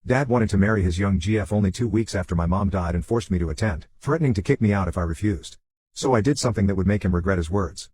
Dad wanted to marry his young GF only 2 weeks after my mom died and forced me to attend, threatening to kick me out if I refused. So I did something that would make him regret his words.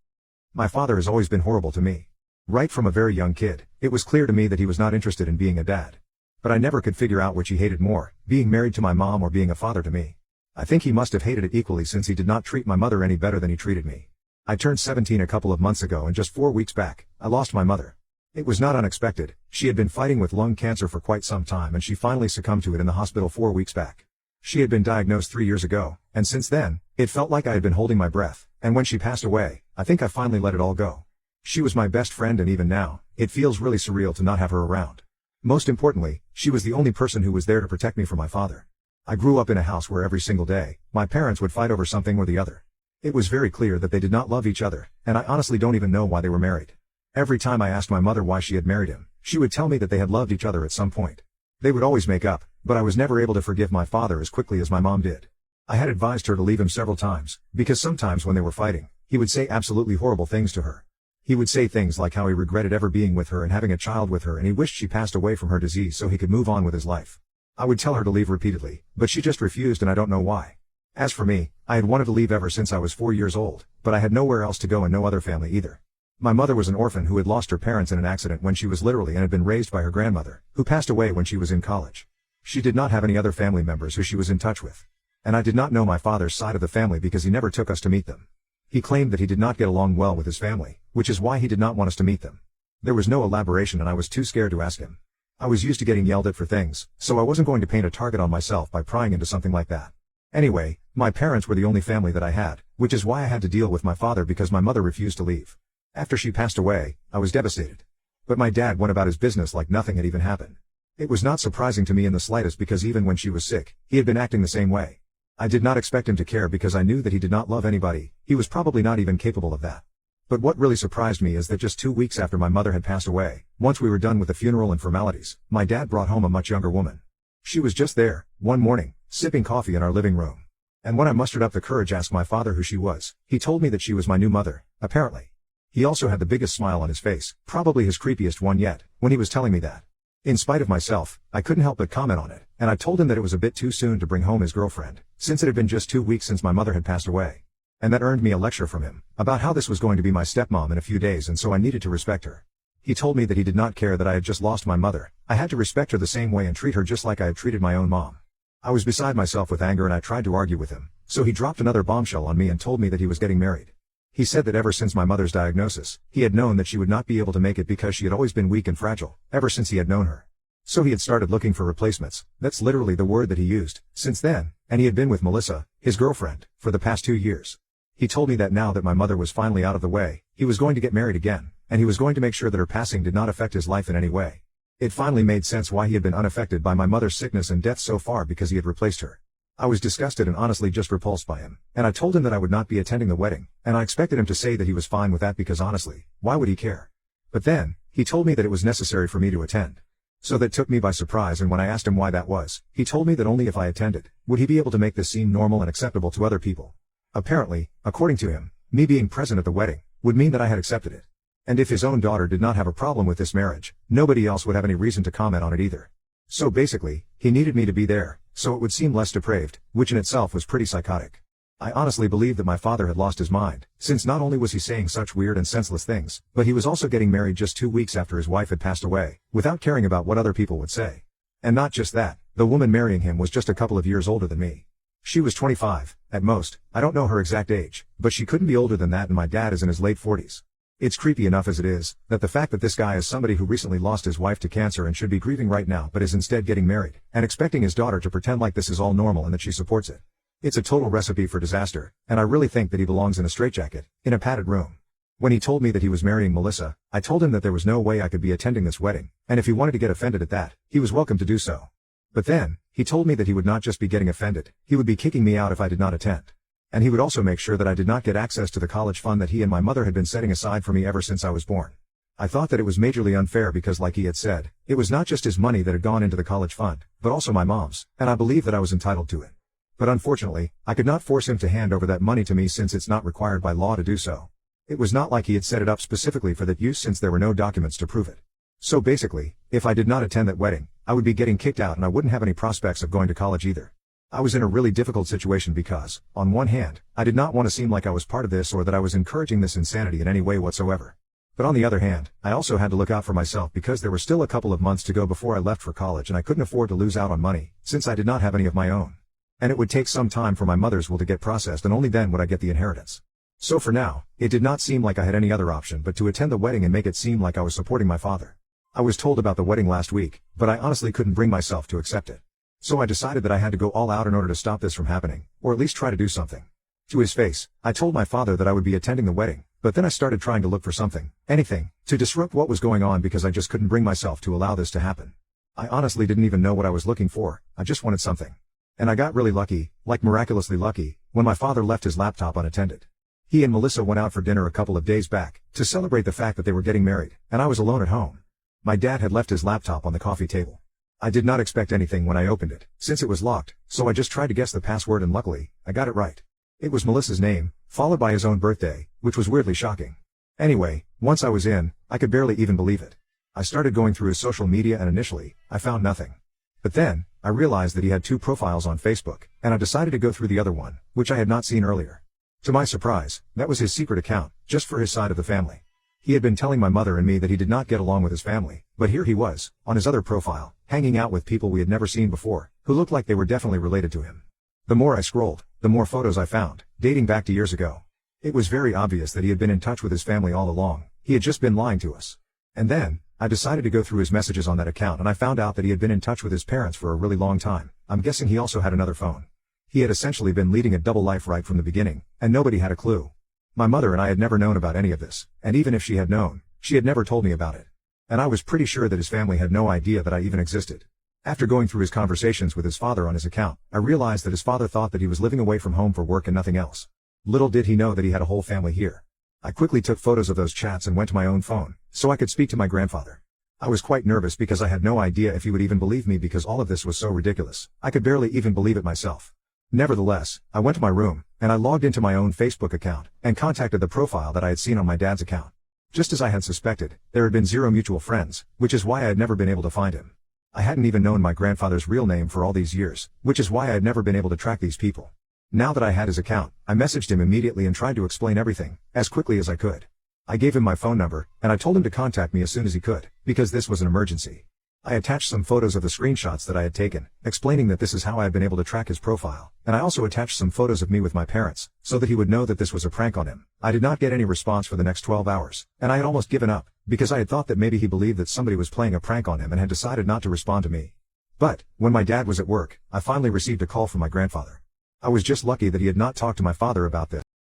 My father has always been horrible to me. Right from a very young kid, it was clear to me that he was not interested in being a dad. But I never could figure out which he hated more, being married to my mom or being a father to me. I think he must have hated it equally since he did not treat my mother any better than he treated me. I turned 17 a couple of months ago and just 4 weeks back, I lost my mother. It was not unexpected. She had been fighting with lung cancer for quite some time and she finally succumbed to it in the hospital 4 weeks back. She had been diagnosed 3 years ago, and since then, it felt like I had been holding my breath, and when she passed away, I think I finally let it all go. She was my best friend and even now, it feels really surreal to not have her around. Most importantly, she was the only person who was there to protect me from my father. I grew up in a house where every single day, my parents would fight over something or the other. It was very clear that they did not love each other, and I honestly don't even know why they were married. Every time I asked my mother why she had married him, she would tell me that they had loved each other at some point. They would always make up, but I was never able to forgive my father as quickly as my mom did. I had advised her to leave him several times, because sometimes when they were fighting, he would say absolutely horrible things to her. He would say things like how he regretted ever being with her and having a child with her and he wished she passed away from her disease so he could move on with his life. I would tell her to leave repeatedly, but she just refused and I don't know why. As for me, I had wanted to leave ever since I was 4 years old, but I had nowhere else to go and no other family either. My mother was an orphan who had lost her parents in an accident when she was literally and had been raised by her grandmother, who passed away when she was in college. She did not have any other family members who she was in touch with. And I did not know my father's side of the family because he never took us to meet them. He claimed that he did not get along well with his family, which is why he did not want us to meet them. There was no elaboration and I was too scared to ask him. I was used to getting yelled at for things, so I wasn't going to paint a target on myself by prying into something like that. Anyway, my parents were the only family that I had, which is why I had to deal with my father because my mother refused to leave. After she passed away, I was devastated. But my dad went about his business like nothing had even happened. It was not surprising to me in the slightest because even when she was sick, he had been acting the same way. I did not expect him to care because I knew that he did not love anybody, he was probably not even capable of that. But what really surprised me is that just 2 weeks after my mother had passed away, once we were done with the funeral and formalities, my dad brought home a much younger woman. She was just there, one morning, sipping coffee in our living room. And when I mustered up the courage to ask my father who she was, he told me that she was my new mother, apparently. He also had the biggest smile on his face, probably his creepiest one yet, when he was telling me that. In spite of myself, I couldn't help but comment on it, and I told him that it was a bit too soon to bring home his girlfriend, since it had been just 2 weeks since my mother had passed away. And that earned me a lecture from him, about how this was going to be my stepmom in a few days and so I needed to respect her. He told me that he did not care that I had just lost my mother, I had to respect her the same way and treat her just like I had treated my own mom. I was beside myself with anger and I tried to argue with him, so he dropped another bombshell on me and told me that he was getting married. He said that ever since my mother's diagnosis, he had known that she would not be able to make it because she had always been weak and fragile, ever since he had known her. So he had started looking for replacements, that's literally the word that he used, since then, and he had been with Melissa, his girlfriend, for the past 2 years. He told me that now that my mother was finally out of the way, he was going to get married again, and he was going to make sure that her passing did not affect his life in any way. It finally made sense why he had been unaffected by my mother's sickness and death so far because he had replaced her. I was disgusted and honestly just repulsed by him, and I told him that I would not be attending the wedding, and I expected him to say that he was fine with that because honestly, why would he care? But then, he told me that it was necessary for me to attend. So that took me by surprise and when I asked him why that was, he told me that only if I attended, would he be able to make this seem normal and acceptable to other people. Apparently, according to him, me being present at the wedding, would mean that I had accepted it. And if his own daughter did not have a problem with this marriage, nobody else would have any reason to comment on it either. So basically, he needed me to be there, so it would seem less depraved, which in itself was pretty psychotic. I honestly believe that my father had lost his mind, since not only was he saying such weird and senseless things, but he was also getting married just 2 weeks after his wife had passed away, without caring about what other people would say. And not just that, the woman marrying him was just a couple of years older than me. She was 25, at most, I don't know her exact age, but she couldn't be older than that and my dad is in his late 40s. It's creepy enough as it is, that the fact that this guy is somebody who recently lost his wife to cancer and should be grieving right now but is instead getting married, and expecting his daughter to pretend like this is all normal and that she supports it. It's a total recipe for disaster, and I really think that he belongs in a straitjacket, in a padded room. When he told me that he was marrying Melissa, I told him that there was no way I could be attending this wedding, and if he wanted to get offended at that, he was welcome to do so. But then, he told me that he would not just be getting offended, he would be kicking me out if I did not attend. And he would also make sure that I did not get access to the college fund that he and my mother had been setting aside for me ever since I was born. I thought that it was majorly unfair because like he had said, it was not just his money that had gone into the college fund, but also my mom's, and I believed that I was entitled to it. But unfortunately, I could not force him to hand over that money to me since it's not required by law to do so. It was not like he had set it up specifically for that use since there were no documents to prove it. So basically, if I did not attend that wedding, I would be getting kicked out and I wouldn't have any prospects of going to college either. I was in a really difficult situation because, on one hand, I did not want to seem like I was part of this or that I was encouraging this insanity in any way whatsoever. But on the other hand, I also had to look out for myself because there were still a couple of months to go before I left for college and I couldn't afford to lose out on money, since I did not have any of my own. And it would take some time for my mother's will to get processed and only then would I get the inheritance. So for now, it did not seem like I had any other option but to attend the wedding and make it seem like I was supporting my father. I was told about the wedding last week, but I honestly couldn't bring myself to accept it. So I decided that I had to go all out in order to stop this from happening, or at least try to do something. To his face, I told my father that I would be attending the wedding, but then I started trying to look for something, anything, to disrupt what was going on because I just couldn't bring myself to allow this to happen. I honestly didn't even know what I was looking for, I just wanted something. And I got really lucky, like miraculously lucky, when my father left his laptop unattended. He and Melissa went out for dinner a couple of days back, to celebrate the fact that they were getting married, and I was alone at home. My dad had left his laptop on the coffee table. I did not expect anything when I opened it, since it was locked, so I just tried to guess the password and luckily, I got it right. It was Melissa's name, followed by his own birthday, which was weirdly shocking. Anyway, once I was in, I could barely even believe it. I started going through his social media and initially, I found nothing. But then, I realized that he had 2 profiles on Facebook, and I decided to go through the other one, which I had not seen earlier. To my surprise, that was his secret account, just for his side of the family. He had been telling my mother and me that he did not get along with his family, but here he was, on his other profile, hanging out with people we had never seen before, who looked like they were definitely related to him. The more I scrolled, the more photos I found, dating back to years ago. It was very obvious that he had been in touch with his family all along, he had just been lying to us. And then, I decided to go through his messages on that account and I found out that he had been in touch with his parents for a really long time. I'm guessing he also had another phone. He had essentially been leading a double life right from the beginning, and nobody had a clue. My mother and I had never known about any of this, and even if she had known, she had never told me about it. And I was pretty sure that his family had no idea that I even existed. After going through his conversations with his father on his account, I realized that his father thought that he was living away from home for work and nothing else. Little did he know that he had a whole family here. I quickly took photos of those chats and went to my own phone, so I could speak to my grandfather. I was quite nervous because I had no idea if he would even believe me because all of this was so ridiculous. I could barely even believe it myself. Nevertheless, I went to my room, and I logged into my own Facebook account, and contacted the profile that I had seen on my dad's account. Just as I had suspected, there had been 0 mutual friends, which is why I had never been able to find him. I hadn't even known my grandfather's real name for all these years, which is why I had never been able to track these people. Now that I had his account, I messaged him immediately and tried to explain everything, as quickly as I could. I gave him my phone number, and I told him to contact me as soon as he could, because this was an emergency. I attached some photos of the screenshots that I had taken, explaining that this is how I had been able to track his profile, and I also attached some photos of me with my parents, so that he would know that this was a prank on him. I did not get any response for the next 12 hours, and I had almost given up, because I had thought that maybe he believed that somebody was playing a prank on him and had decided not to respond to me. But, when my dad was at work, I finally received a call from my grandfather. I was just lucky that he had not talked to my father about this,